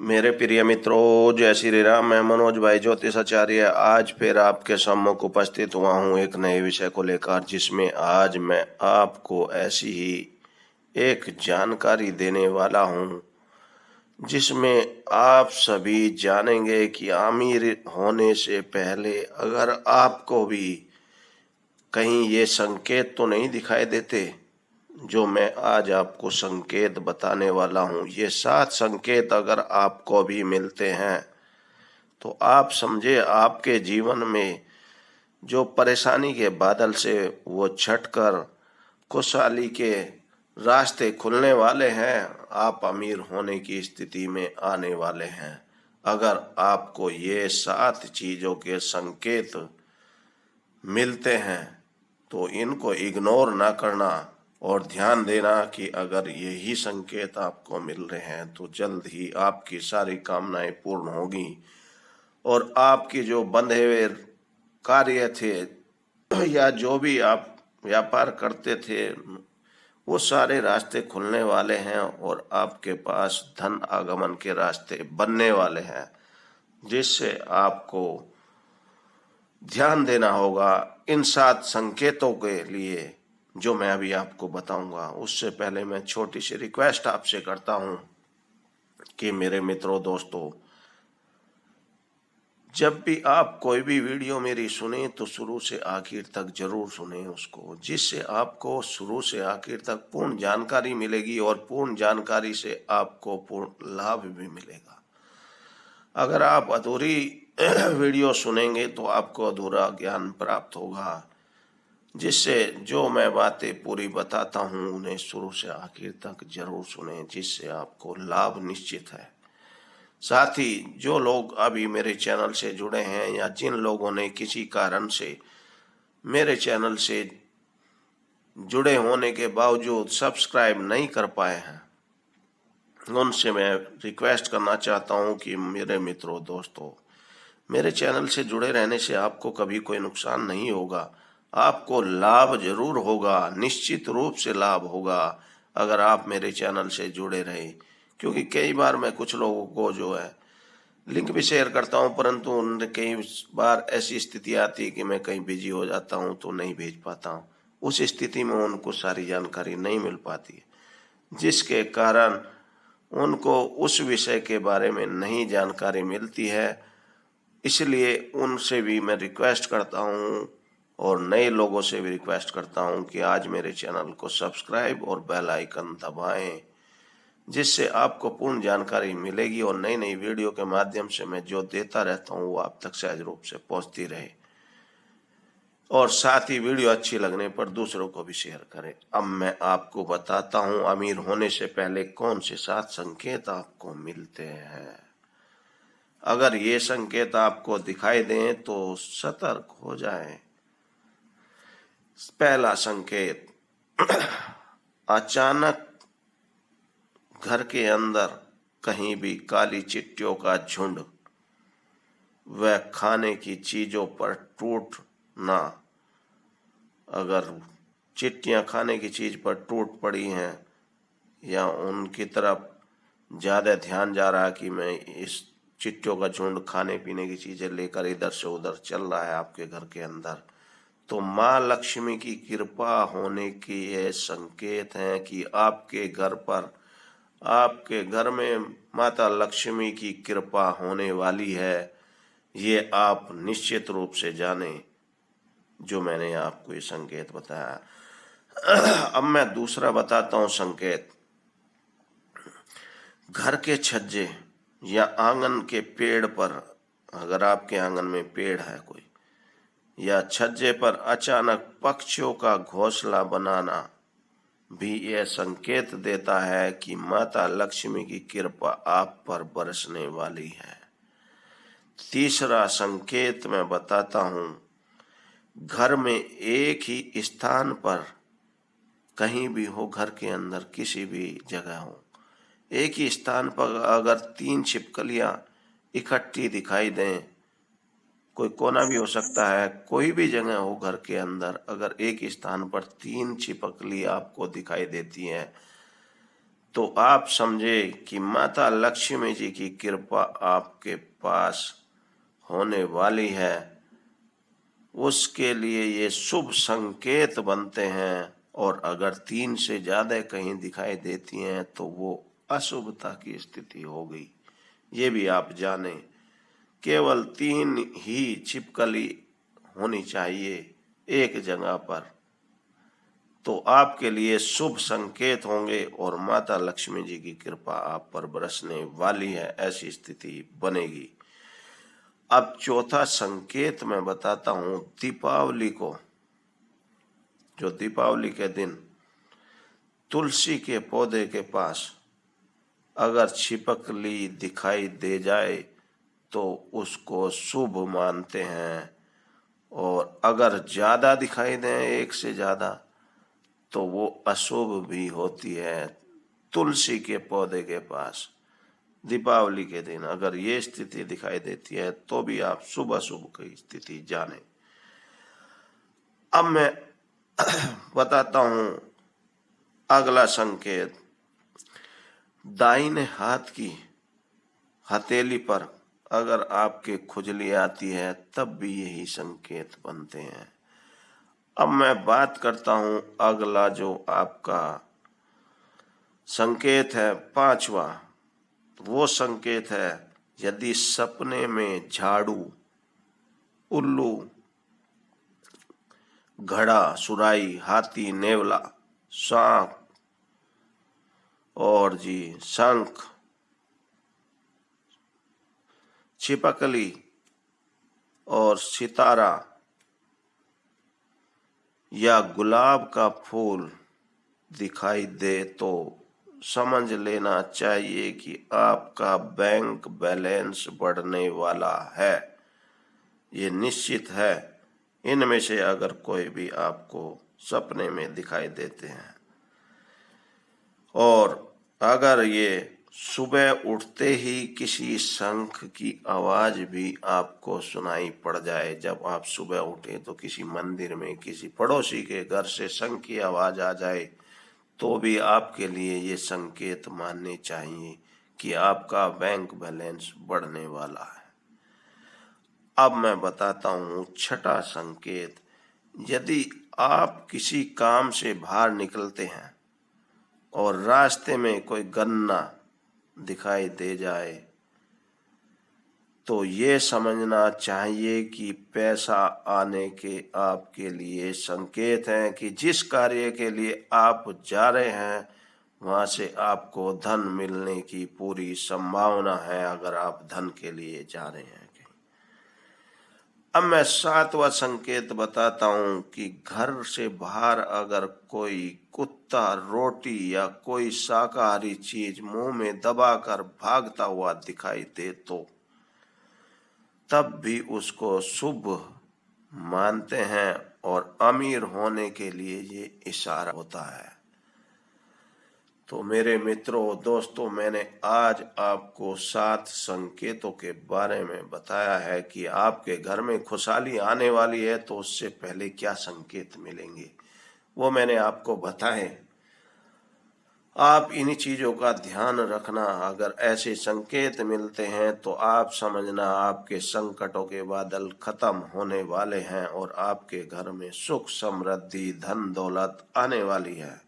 मेरे प्रिय मित्रों, जय श्री राम। मैं मनोज भाई ज्योतिष आचार्य आज फिर आपके सम्मुख उपस्थित हुआ हूँ एक नए विषय को लेकर, जिसमें आज मैं आपको ऐसी ही एक जानकारी देने वाला हूँ जिसमें आप सभी जानेंगे कि अमीर होने से पहले अगर आपको भी कहीं ये संकेत तो नहीं दिखाई देते जो मैं आज आपको संकेत बताने वाला हूँ। ये 7 संकेत अगर आपको भी मिलते हैं तो आप समझे आपके जीवन में जो परेशानी के बादल से वो छटकर खुशहाली के रास्ते खुलने वाले हैं, आप अमीर होने की स्थिति में आने वाले हैं। अगर आपको ये 7 चीज़ों के संकेत मिलते हैं तो इनको इग्नोर ना करना और ध्यान देना कि अगर यही संकेत आपको मिल रहे हैं तो जल्द ही आपकी सारी कामनाएं पूर्ण होगी और आपके जो बंधे हुए कार्य थे या जो भी आप व्यापार करते थे वो सारे रास्ते खुलने वाले हैं और आपके पास धन आगमन के रास्ते बनने वाले हैं, जिससे आपको ध्यान देना होगा इन 7 संकेतों के लिए जो मैं अभी आपको बताऊंगा। उससे पहले मैं छोटी सी रिक्वेस्ट आपसे करता हूं कि मेरे मित्रों दोस्तों, जब भी आप कोई भी वीडियो मेरी सुने तो शुरू से आखिर तक जरूर सुने उसको, जिससे आपको शुरू से आखिर तक पूर्ण जानकारी मिलेगी और पूर्ण जानकारी से आपको पूर्ण लाभ भी मिलेगा। अगर आप अधूरी वीडियो सुनेंगे तो आपको अधूरा ज्ञान प्राप्त होगा, जिससे जो मैं बातें पूरी बताता हूँ उन्हें शुरू से आखिर तक जरूर सुने, जिससे आपको लाभ निश्चित है। साथ ही जो लोग अभी मेरे चैनल से जुड़े हैं या जिन लोगों ने किसी कारण से मेरे चैनल से जुड़े होने के बावजूद सब्सक्राइब नहीं कर पाए हैं, उनसे मैं रिक्वेस्ट करना चाहता हूं कि मेरे मित्रों दोस्तों, मेरे चैनल से जुड़े रहने से आपको कभी कोई नुकसान नहीं होगा, आपको लाभ जरूर होगा, निश्चित रूप से लाभ होगा अगर आप मेरे चैनल से जुड़े रहे। क्योंकि कई बार मैं कुछ लोगों को जो है लिंक भी शेयर करता हूं, परंतु उन कई बार ऐसी स्थिति आती है कि मैं कहीं बिजी हो जाता हूं तो नहीं भेज पाता हूं। उस स्थिति में उनको सारी जानकारी नहीं मिल पाती है, जिसके कारण उनको उस विषय के बारे में नहीं जानकारी मिलती है। इसलिए उनसे भी मैं रिक्वेस्ट करता हूं और नए लोगों से भी रिक्वेस्ट करता हूं कि आज मेरे चैनल को सब्सक्राइब और बेल आइकन दबाएं, जिससे आपको पूर्ण जानकारी मिलेगी और नई नई वीडियो के माध्यम से मैं जो देता रहता हूं वो आप तक सहज रूप से पहुंचती रहे। और साथ ही वीडियो अच्छी लगने पर दूसरों को भी शेयर करें। अब मैं आपको बताता हूं अमीर होने से पहले कौन से 7 संकेत आपको मिलते हैं। अगर ये संकेत आपको दिखाई दें तो सतर्क हो जाएं। पहला संकेत, अचानक घर के अंदर कहीं भी काली चिट्टियों का झुंड व खाने की चीजों पर टूटना। अगर चिट्टियां खाने की चीज पर टूट पड़ी हैं या उनकी तरफ ज्यादा ध्यान जा रहा है कि मैं इस चिट्टियों का झुंड खाने पीने की चीजें लेकर इधर से उधर चल रहा है आपके घर के अंदर, तो माँ लक्ष्मी की कृपा होने की ये संकेत हैं कि आपके घर में माता लक्ष्मी की कृपा होने वाली है। ये आप निश्चित रूप से जाने जो मैंने आपको ये संकेत बताया। अब मैं दूसरा बताता हूँ संकेत। घर के छज्जे या आंगन के पेड़ पर, अगर आपके आंगन में पेड़ है कोई, या छज्जे पर अचानक पक्षियों का घोंसला बनाना भी यह संकेत देता है कि माता लक्ष्मी की कृपा आप पर बरसने वाली है। तीसरा संकेत मैं बताता हूँ, घर में एक ही स्थान पर कहीं भी हो, घर के अंदर किसी भी जगह हो, एक ही स्थान पर अगर 3 छिपकलियां इकट्ठी दिखाई दें, कोई कोना भी हो सकता है, कोई भी जगह हो घर के अंदर, अगर एक स्थान पर 3 छिपकली आपको दिखाई देती हैं तो आप समझे कि माता लक्ष्मी जी की कृपा आपके पास होने वाली है। उसके लिए ये शुभ संकेत बनते हैं, और अगर 3 से ज्यादा कहीं दिखाई देती हैं तो वो अशुभता की स्थिति हो गई। ये भी आप जाने, केवल 3 ही छिपकली होनी चाहिए एक जगह पर, तो आपके लिए शुभ संकेत होंगे और माता लक्ष्मी जी की कृपा आप पर बरसने वाली है, ऐसी स्थिति बनेगी। अब चौथा संकेत मैं बताता हूं। दीपावली को, जो दीपावली के दिन तुलसी के पौधे के पास अगर छिपकली दिखाई दे जाए तो उसको शुभ मानते हैं, और अगर ज्यादा दिखाई दे, एक से ज्यादा, तो वो अशुभ भी होती है। तुलसी के पौधे के पास दीपावली के दिन अगर ये स्थिति दिखाई देती है तो भी आप शुभ अशुभ की स्थिति जाने। अब मैं बताता हूं अगला संकेत। दाहिने हाथ की हथेली पर अगर आपके खुजली आती है तब भी यही संकेत बनते हैं। अब मैं बात करता हूं अगला जो आपका संकेत है, पांचवा। वो संकेत है यदि सपने में झाड़ू, उल्लू, घड़ा, सुराई, हाथी, नेवला, सांप और शंख, छिपकली और सितारा या गुलाब का फूल दिखाई दे तो समझ लेना चाहिए कि आपका बैंक बैलेंस बढ़ने वाला है। ये निश्चित है। इनमें से अगर कोई भी आपको सपने में दिखाई देते हैं, और अगर ये सुबह उठते ही किसी शंख की आवाज भी आपको सुनाई पड़ जाए, जब आप सुबह उठे तो किसी मंदिर में किसी पड़ोसी के घर से शंख की आवाज आ जाए, तो भी आपके लिए ये संकेत मानने चाहिए कि आपका बैंक बैलेंस बढ़ने वाला है। अब मैं बताता हूँ छठा संकेत। यदि आप किसी काम से बाहर निकलते हैं और रास्ते में कोई गन्ना दिखाई दे जाए तो ये समझना चाहिए कि पैसा आने के आपके लिए संकेत हैं कि जिस कार्य के लिए आप जा रहे हैं वहां से आपको धन मिलने की पूरी संभावना है, अगर आप धन के लिए जा रहे हैं। अब मैं सातवां संकेत बताता हूं कि घर से बाहर अगर कोई कुत्ता रोटी या कोई शाकाहारी चीज मुंह में दबाकर भागता हुआ दिखाई दे तो तब भी उसको शुभ मानते हैं, और अमीर होने के लिए ये इशारा होता है। तो मेरे मित्रों, दोस्तों, मैंने आज आपको 7 संकेतों के बारे में बताया है कि आपके घर में खुशहाली आने वाली है तो उससे पहले क्या संकेत मिलेंगे, वो मैंने आपको बताए। आप इन्हीं चीजों का ध्यान रखना। अगर ऐसे संकेत मिलते हैं तो आप समझना आपके संकटों के बादल खत्म होने वाले हैं और आपके घर में सुख, समृद्धि, धन दौलत आने वाली है।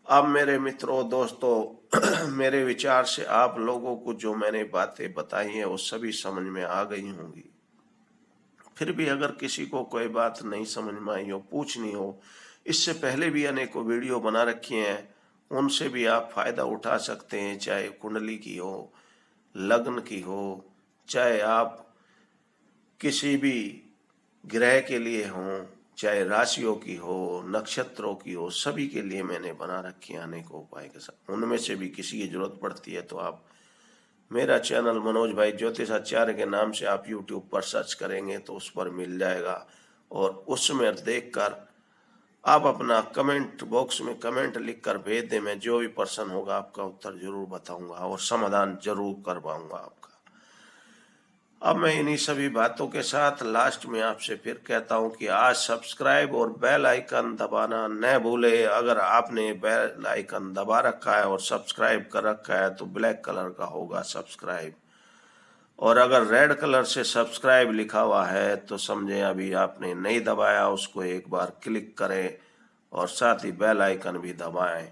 अब मेरे मित्रों, दोस्तों, मेरे विचार से आप लोगों को जो मैंने बातें बताई हैं वो सभी समझ में आ गई होंगी। फिर भी अगर किसी को कोई बात नहीं समझ में आई हो, पूछनी हो, इससे पहले भी अनेकों वीडियो बना रखी हैं, उनसे भी आप फायदा उठा सकते हैं। चाहे कुंडली की हो, लग्न की हो, चाहे आप किसी भी ग्रह के लिए हो, चाहे राशियों की हो, नक्षत्रों की हो, सभी के लिए मैंने बना रखी है अनेकों उपाय के साथ। उनमें से भी किसी की जरूरत पड़ती है तो आप मेरा चैनल मनोज भाई ज्योतिषाचार्य के नाम से आप YouTube पर सर्च करेंगे तो उस पर मिल जाएगा, और उसमें देखकर आप अपना कमेंट बॉक्स में कमेंट लिखकर भेज दें। मैं जो भी पर्सन होगा आपका उत्तर जरूर बताऊंगा और समाधान जरूर करवाऊंगा आपका। अब मैं इन्हीं सभी बातों के साथ लास्ट में आपसे फिर कहता हूं कि आज सब्सक्राइब और बेल आइकन दबाना न भूले। अगर आपने बेल आइकन दबा रखा है और सब्सक्राइब कर रखा है तो ब्लैक कलर का होगा सब्सक्राइब, और अगर रेड कलर से सब्सक्राइब लिखा हुआ है तो समझे अभी आपने नहीं दबाया, उसको एक बार क्लिक करें और साथ ही बेल आइकन भी दबाएं,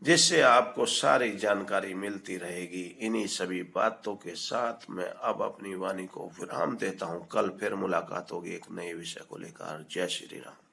जिससे आपको सारी जानकारी मिलती रहेगी। इन्हीं सभी बातों के साथ मैं अब अपनी वाणी को विराम देता हूं। कल फिर मुलाकात होगी एक नए विषय को लेकर। जय श्री राम।